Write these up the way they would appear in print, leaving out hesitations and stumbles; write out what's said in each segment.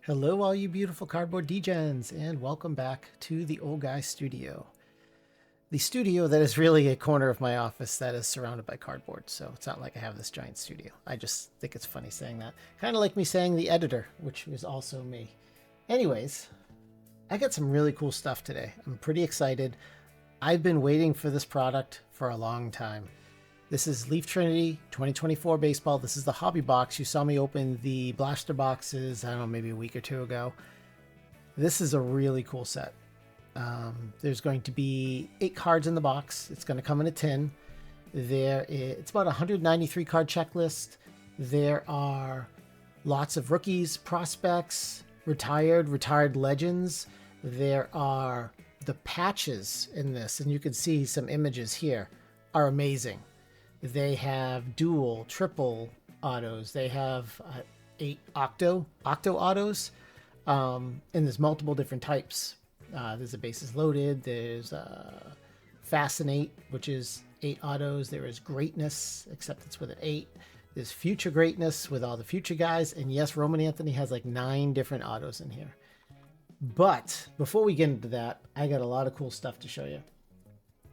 Hello, all you beautiful cardboard degens, and welcome back to the Old Guy Studio. The studio that is really a corner of my office that is surrounded by cardboard, so it's not like I have this giant studio. I just think it's funny saying that. Kind of like me saying the editor, which is also me. Anyways, I got some really cool stuff today. I'm pretty excited. I've been waiting for this product for a long time. This is Leaf Trinity 2024 baseball. This is the hobby box. You saw me open the blaster boxes, I don't know, maybe a week or two ago. This is a really cool set. There's going to be 8 cards in the box. It's going to come in a tin. It's about a 193 card checklist. There are lots of rookies, prospects, retired legends. There are the patches in this, and you can see some images here, are amazing. They have dual, triple autos. They have 8 octo autos, and there's multiple different types. There's a bases loaded. There's Fascinate, which is 8 autos. There is Greatness, except it's with an 8. There's Future Greatness with all the future guys. And yes, Roman Anthony has like 9 different autos in here. But before we get into that, I got a lot of cool stuff to show you.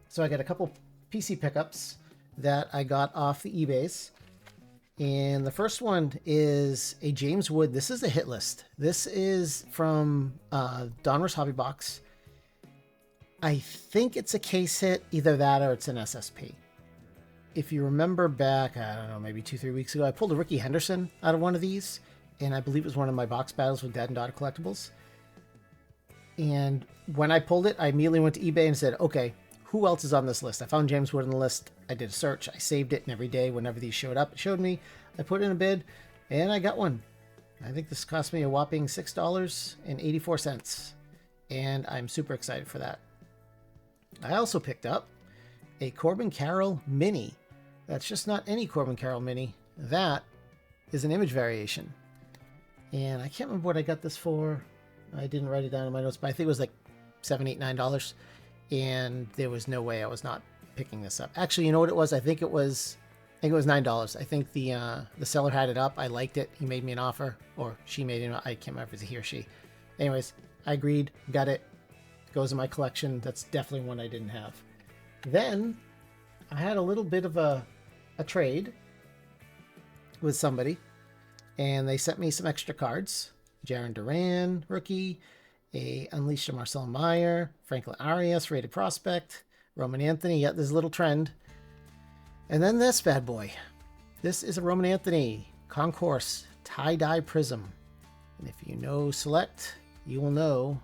So I got a couple PC pickups that I got off the eBays. And the first one is a James Wood. This is a hit list. This is from Donruss Hobby Box. I think it's a case hit, either that or it's an SSP. If you remember back, I don't know, maybe 2-3 weeks ago, I pulled a Ricky Henderson out of one of these, and I believe it was one of my box battles with Dad and Daughter Collectibles. And when I pulled it, I immediately went to eBay and said, okay, who else is on this list? I found James Wood on the list. I did a search. I saved it, and every day whenever these showed up, it showed me. I put in a bid, and I got one. I think this cost me a whopping $6.84, and I'm super excited for that. I also picked up a Corbin Carroll Mini. That's just not any Corbin Carroll Mini. That is an image variation. And I can't remember what I got this for. I didn't write it down in my notes, but I think it was like $7, $8, $9. And there was no way I was not picking this up. Actually, you know what it was? I think it was $9. I think the seller had it up. I liked it. He made me an offer, or she made it. I can't remember if it's a he or she. Anyways, I agreed, got it. Goes in my collection. That's definitely one I didn't have. Then I had a little bit of a trade with somebody, and they sent me some extra cards. Jarren Duran, rookie. A Unleashed Marcel Meyer, Franklin Arias, rated prospect, Roman Anthony. Yeah, there's a little trend. And then this bad boy. This is a Roman Anthony Concourse tie-dye Prizm. And if you know Select, you will know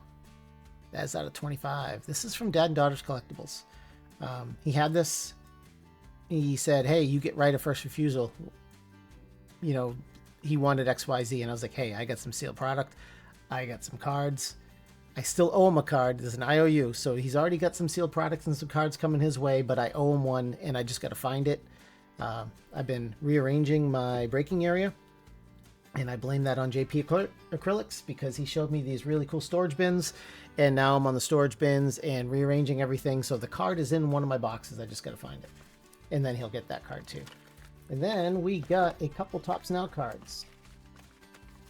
that's out of 25. This is from Dad and Daughter's Collectibles. He had this. He said, hey, you get right of first refusal. You know, he wanted XYZ. And I was like, hey, I got some sealed product. I got some cards. I still owe him a card. There's an IOU. So he's already got some sealed products and some cards coming his way, but I owe him one, and I just got to find it. I've been rearranging my breaking area, and I blame that on JP Acrylics because he showed me these really cool storage bins, and now I'm on the storage bins and rearranging everything. So the card is in one of my boxes. I just got to find it. And then he'll get that card too. And then we got a couple Topps Now cards.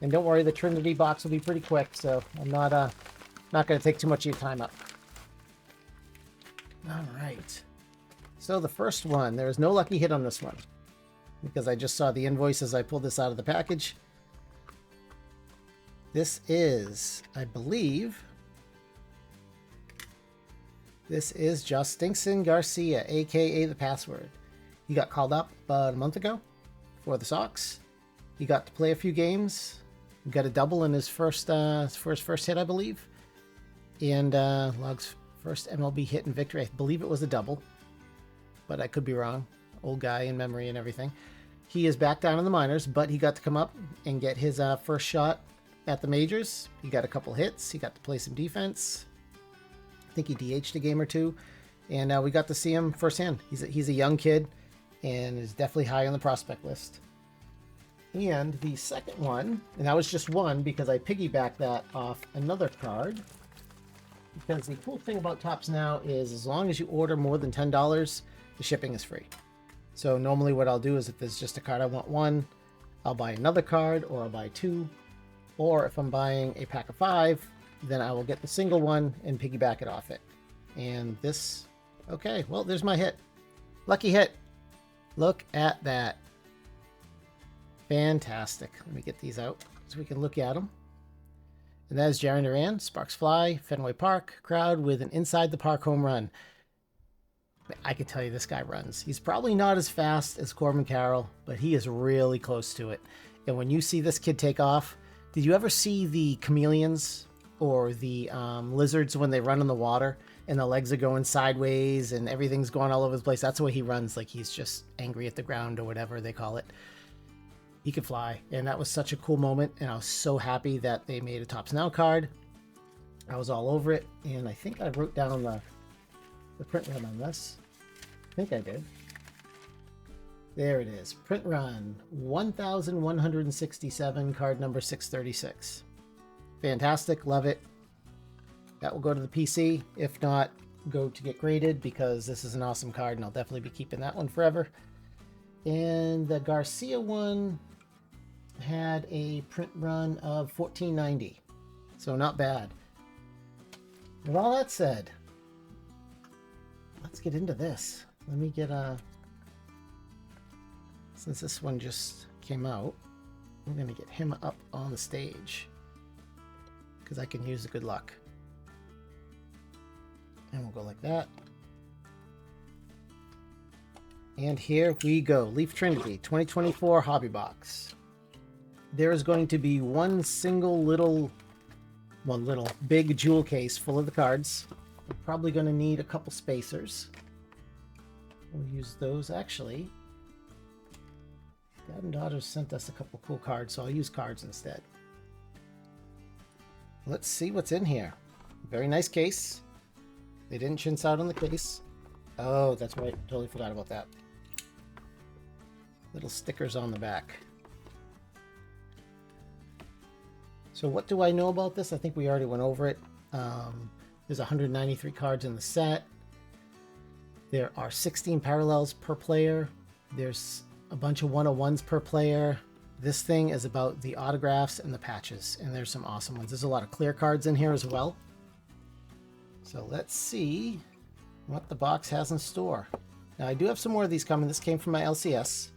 And don't worry, the Trinity box will be pretty quick, so I'm not going to take too much of your time up. All right. So the first one, there is no lucky hit on this one because I just saw the invoice as I pulled this out of the package. This is, I believe, this is Jhostynxon Garcia, aka The Password. He got called up about a month ago for the Sox. He got to play a few games. He got a double in his first hit, I believe. And logs first MLB hit in victory. I believe it was a double, but I could be wrong. Old guy in memory and everything. He is back down in the minors, but he got to come up and get his first shot at the majors. He got a couple hits. He got to play some defense. I think he DH'd a game or two, and we got to see him firsthand. He's a young kid and is definitely high on the prospect list. And the second one, and that was just one because I piggybacked that off another card. Because the cool thing about Topps Now is as long as you order more than $10, the shipping is free. So normally what I'll do is if there's just a card I want one, I'll buy another card, or I'll buy two, Or if I'm buying a pack of 5, then I will get the single one and piggyback it off it. And this, okay, well, there's my hit. Lucky hit. Look at that. Fantastic. Let me get these out so we can look at them. And that is Jarren Duran, Sparks Fly, Fenway Park, crowd with an inside the park home run. I can tell you this guy runs. He's probably not as fast as Corbin Carroll, but he is really close to it. And when you see this kid take off, did you ever see the chameleons or the lizards when they run in the water and the legs are going sideways and everything's going all over the place? That's the way he runs, like he's just angry at the ground or whatever they call it. He could fly, and that was such a cool moment, and I was so happy that they made a Topps Now card. I was all over it, and I think I wrote down the print run on this. I think I did. There it is. Print run 1167, card number 636. Fantastic. Love it. That will go to the PC. If not, go to get graded, because this is an awesome card, and I'll definitely be keeping that one forever. And the Garcia one had a print run of 1490, so not bad. With all that said, let's get into this. Let me get since this one just came out, I'm gonna get him up on the stage because I can use the good luck. And we'll go like that. And here we go. Leaf Trinity 2024 Hobby Box. There is going to be one single big jewel case full of the cards. We're probably going to need a couple spacers. We'll use those. Actually, Dad and Daughter sent us a couple cool cards, so I'll use cards instead. Let's see what's in here. Very nice case. They didn't chintz out on the case. Oh, that's right. Totally forgot about that. Little stickers on the back. So what do I know about this? I think we already went over it. There's 193 cards in the set. There are 16 parallels per player. There's a bunch of 101s per player. This thing is about the autographs and the patches, and there's some awesome ones. There's a lot of clear cards in here as well. So let's see what the box has in store. Now, I do have some more of these coming. This came from my LCS.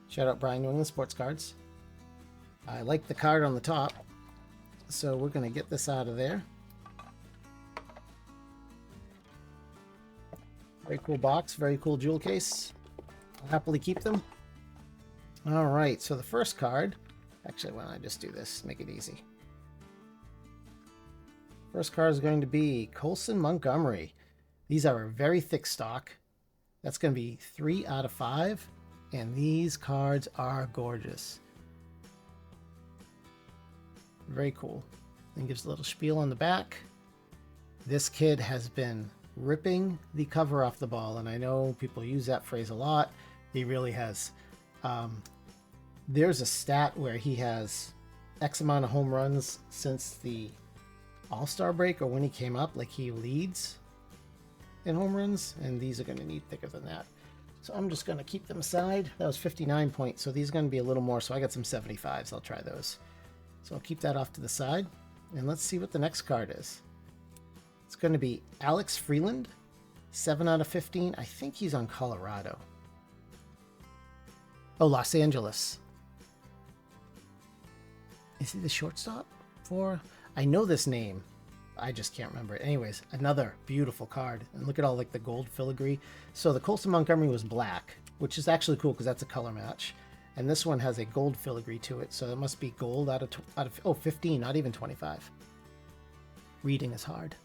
Shout out Brian, New England Sports Cards. I like the card on the top, so we're going to get this out of there. Very cool box, very cool jewel case. I'll happily keep them. All right, so the first card, actually, why don't I just do this, make it easy. First card is going to be Colson Montgomery. These are a very thick stock. That's going to be 3 out of 5, and these cards are gorgeous. Very cool. And gives a little spiel on the back. This kid has been ripping the cover off the ball, and I know people use that phrase a lot. He really has. There's a stat where he has X amount of home runs since the All-Star break, or when he came up, like he leads in home runs, and these are going to need thicker than that. So I'm just going to keep them aside. That was 59 points, so these are going to be a little more, so I got some 75s. I'll try those. So I'll keep that off to the side, and let's see what the next card is. It's going to be Alex Freeland, 7 out of 15. I think he's on Colorado. Oh, Los Angeles. Is he the shortstop for? I know this name. I just can't remember it. Anyways, another beautiful card. And look at all like the gold filigree. So the Colson Montgomery was black, which is actually cool because that's a color match. And this one has a gold filigree to it. So it must be gold out of 15, not even 25. Reading is hard.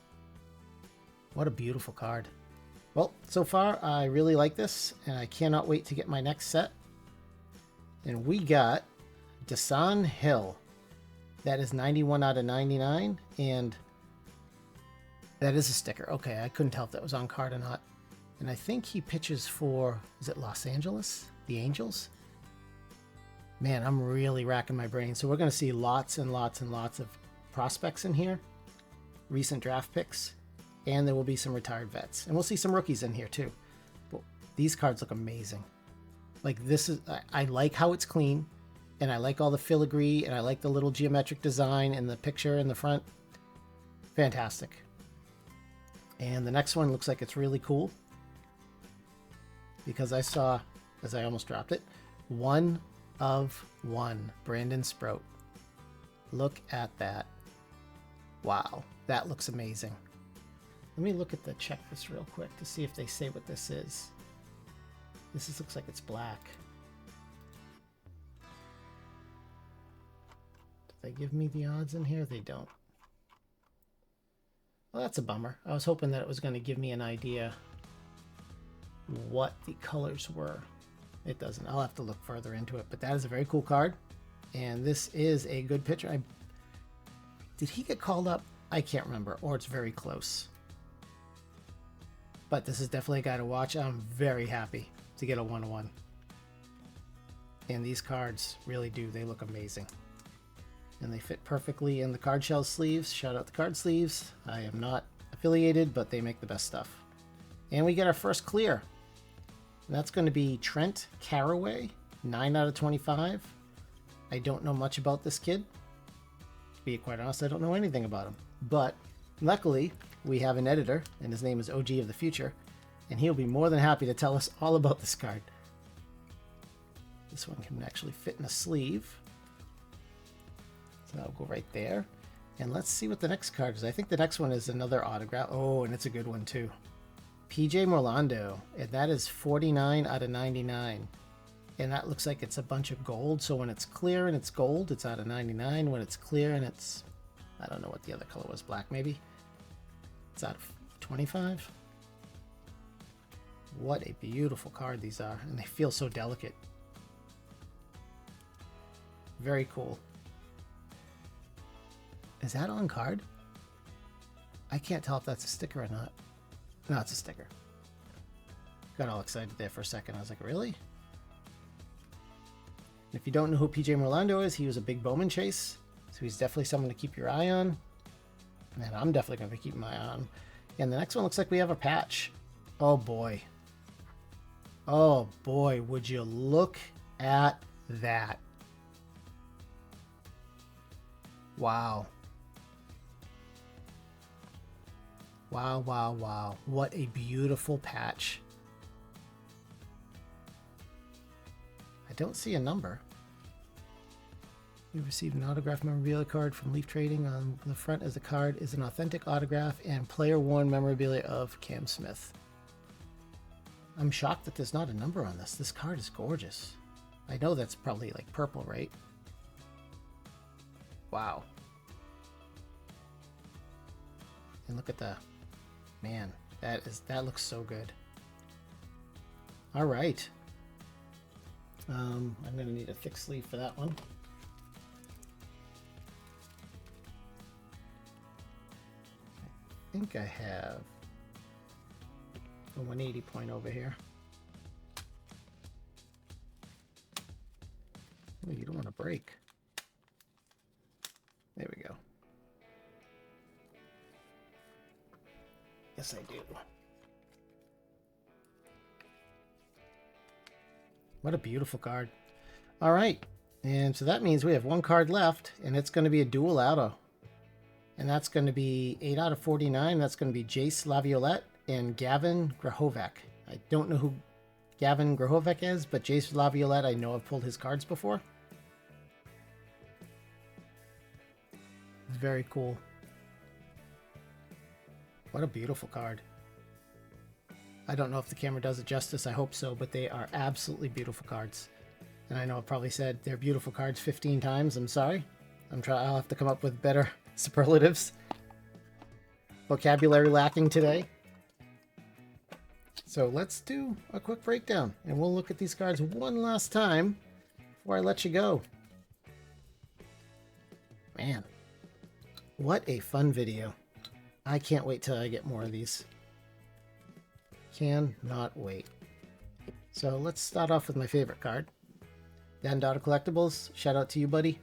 What a beautiful card. Well, so far I really like this, and I cannot wait to get my next set. And we got Dasan Hill. That is 91 out of 99, and that is a sticker. Okay, I couldn't tell if that was on card or not. And I think he pitches for, is it Los Angeles? The Angels? Man, I'm really racking my brain. So we're going to see lots and lots and lots of prospects in here, recent draft picks, and there will be some retired vets. And we'll see some rookies in here too. But these cards look amazing. Like this is, I like how it's clean. And I like all the filigree, and I like the little geometric design in the picture in the front. Fantastic. And the next one looks like it's really cool, because I saw, as I almost dropped it, 1 of 1, Brandon Sproat. Look at that. Wow, that looks amazing. Let me look at the checklist real quick to see if they say what this is. Looks like it's black. Do they give me the odds in here? They don't. Well, that's a bummer. I was hoping that it was going to give me an idea what the colors were. It doesn't. I'll have to look further into it, but that is a very cool card. And this is a good picture. Did he get called up? I can't remember, or it's very close. But this is definitely a guy to watch. I'm very happy to get a 1-1. And these cards really do. They look amazing. And they fit perfectly in the card shell sleeves. Shout out the card sleeves. I am not affiliated, but they make the best stuff. And we get our first clear. And that's going to be Trent Caraway, 9 out of 25. I don't know much about this kid. To be quite honest, I don't know anything about him. But luckily, we have an editor, and his name is OG of the Future, and he'll be more than happy to tell us all about this card. This one can actually fit in a sleeve. So that'll go right there. And let's see what the next card is. I think the next one is another autograph. Oh, and it's a good one too. PJ Morlando, and that is 49 out of 99. And that looks like it's a bunch of gold. So when it's clear and it's gold, it's out of 99. When it's clear and it's, I don't know what the other color was, black maybe, it's out of 25. What a beautiful card these are, and they feel so delicate. Very cool. Is that on card? I can't tell if that's a sticker or not. No, it's a sticker. Got all excited there for a second. I was like, really? If you don't know who PJ Morlando is, he was a big Bowman chase. So he's definitely someone to keep your eye on. And I'm definitely going to be keeping my eye on. And the next one looks like we have a patch. Oh boy. Oh boy, would you look at that. Wow. Wow, wow, wow. What a beautiful patch. I don't see a number. You received an autographed memorabilia card from Leaf Trading. On the front as the card is an authentic autograph and player-worn memorabilia of Cam Smith. I'm shocked that there's not a number on this. This card is gorgeous. I know that's probably like purple, right? Wow. And look at the, man, that looks so good. All right. I'm gonna need a thick sleeve for that one. I think I have a 180 point over here. Oh, you don't want to break. There we go. Yes, I do. What a beautiful card. All right. And so that means we have one card left, and it's going to be a dual auto. And that's going to be 8 out of 49. That's going to be Jace Laviolette and Gavin Grahovac. I don't know who Gavin Grahovac is, but Jace Laviolette, I know I've pulled his cards before. Very cool. What a beautiful card. I don't know if the camera does it justice. I hope so, but they are absolutely beautiful cards. And I know I've probably said they're beautiful cards 15 times. I'm sorry. I'll have to come up with better superlatives. Vocabulary lacking today. So let's do a quick breakdown, and we'll look at these cards one last time before I let you go. Man, what a fun video. I can't wait till I get more of these. Cannot wait. So let's start off with my favorite card. Dan Daughter Collectibles, shout out to you, buddy,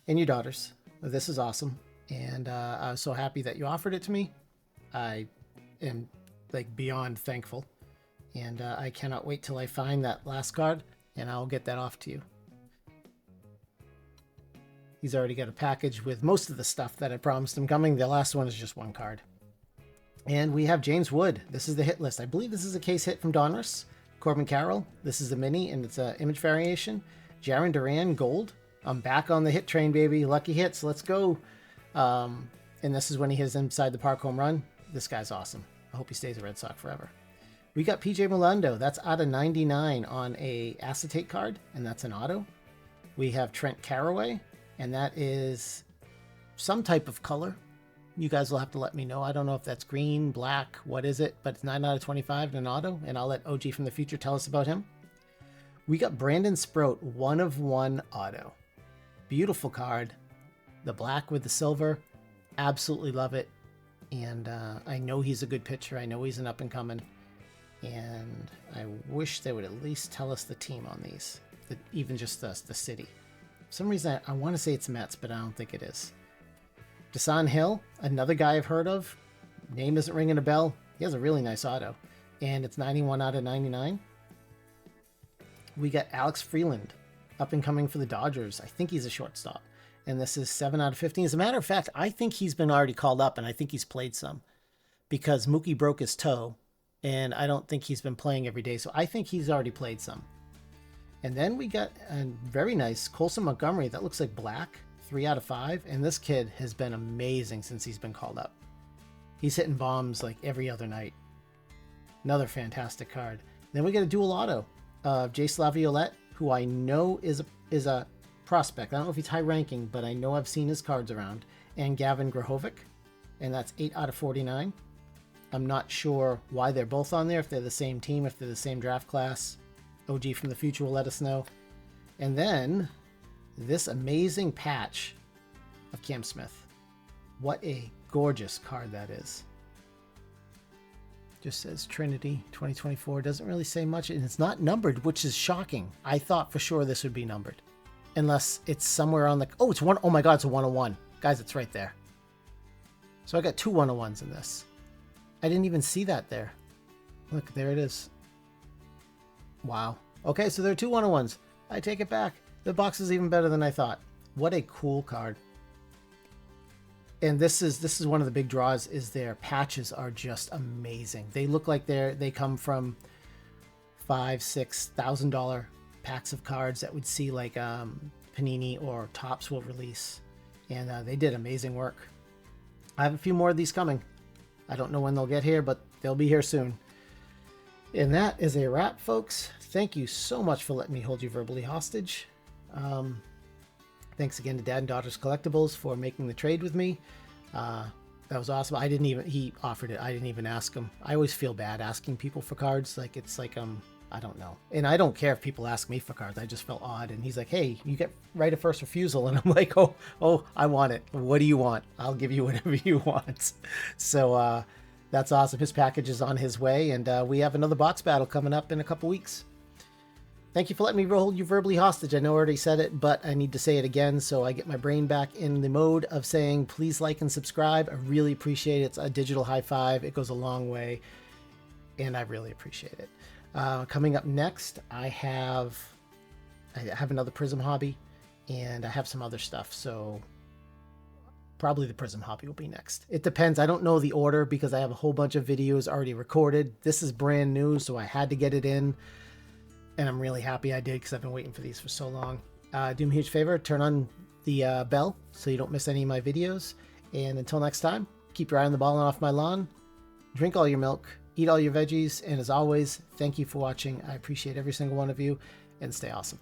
and your daughters. This is awesome, and I was so happy that you offered it to me. I am like beyond thankful, and I cannot wait till I find that last card, and I'll get that off to you. He's already got a package with most of the stuff that I promised him coming. The last one is just one card. And we have James Wood. This is the hit list. I believe this is a case hit from Donruss. Corbin Carroll. This is a mini, and it's an image variation. Jarren Duran, gold. I'm back on the hit train, baby. Lucky hits. Let's go. And this is when he hits inside the park home run. This guy's awesome. I hope he stays a Red Sox forever. We got PJ Morlando. That's out of 99 on a acetate card, and that's an auto. We have Trent Caraway, and that is some type of color. You guys will have to let me know. I don't know if that's green, black, what is it, but it's 9 out of 25 and an auto, and I'll let OG from the future tell us about him. We got Brandon Sproat, 1 of 1 auto. Beautiful card. The black with the silver. Absolutely love it. And I know he's a good pitcher. I know he's an up-and-coming. And I wish they would at least tell us the team on these. Even just the city. For some reason, I want to say it's Mets, but I don't think it is. Dasan Hill, another guy I've heard of. Name isn't ringing a bell. He has a really nice auto. And it's 91 out of 99. We got Alex Freeland, up and coming for the Dodgers. I think he's a shortstop. And this is 7 out of 15. As a matter of fact, I think he's been already called up, and I think he's played some. Because Mookie broke his toe, and I don't think he's been playing every day. So I think he's already played some. And then we got a very nice Colson Montgomery. That looks like black. 3 out of 5, and this kid has been amazing since he's been called up. He's hitting bombs like every other night. Another fantastic card. Then we got a dual auto of Jace Laviolette, who I know is a prospect. I don't know if he's high ranking, but I know I've seen his cards around. And Gavin Grahovic, and that's 8 out of 49. I'm not sure why they're both on there, if they're the same team, if they're the same draft class. OG from the future will let us know. And then this amazing patch of Cam Smith. What a gorgeous card that is. Just says Trinity 2024. Doesn't really say much, and it's not numbered, which is shocking. I thought for sure this would be numbered. Unless it's somewhere on the... Oh, it's one. Oh my God, it's a 101. Guys, it's right there. So I got 2 101s in this. I didn't even see that there. Look, there it is. Wow. Okay, so there are 2 101s. I take it back. The box is even better than I thought. What a cool card. And this is one of the big draws, is their patches are just amazing. They look like they come from $5,000-$6,000 packs of cards that would see like Panini or Topps will release. And they did amazing work. I have a few more of these coming. I don't know when they'll get here, but they'll be here soon. And that is a wrap, folks. Thank you so much for letting me hold you verbally hostage. Thanks again to Dad and Daughters Collectibles for making the trade with me. That was awesome. He offered it. I didn't even ask him. I always feel bad asking people for cards. Like, it's like, I don't know. And I don't care if people ask me for cards. I just felt odd. And he's like, hey, you get right of first refusal. And I'm like, oh, I want it. What do you want? I'll give you whatever you want. So, that's awesome. His package is on his way. And we have another box battle coming up in a couple weeks. Thank you for letting me hold you verbally hostage. I know I already said it, but I need to say it again so I get my brain back in the mode of saying please like and subscribe. I really appreciate it. It's a digital high five. It goes a long way, and I really appreciate it. Coming up next, I have another Prizm hobby, and I have some other stuff, so probably the Prizm hobby will be next. It depends. I don't know the order because I have a whole bunch of videos already recorded. This is brand new, so I had to get it in. And I'm really happy I did because I've been waiting for these for so long. Do me a huge favor, turn on the bell so you don't miss any of my videos. And until next time, keep your eye on the ball and off my lawn. Drink all your milk, eat all your veggies. And as always, thank you for watching. I appreciate every single one of you, and stay awesome.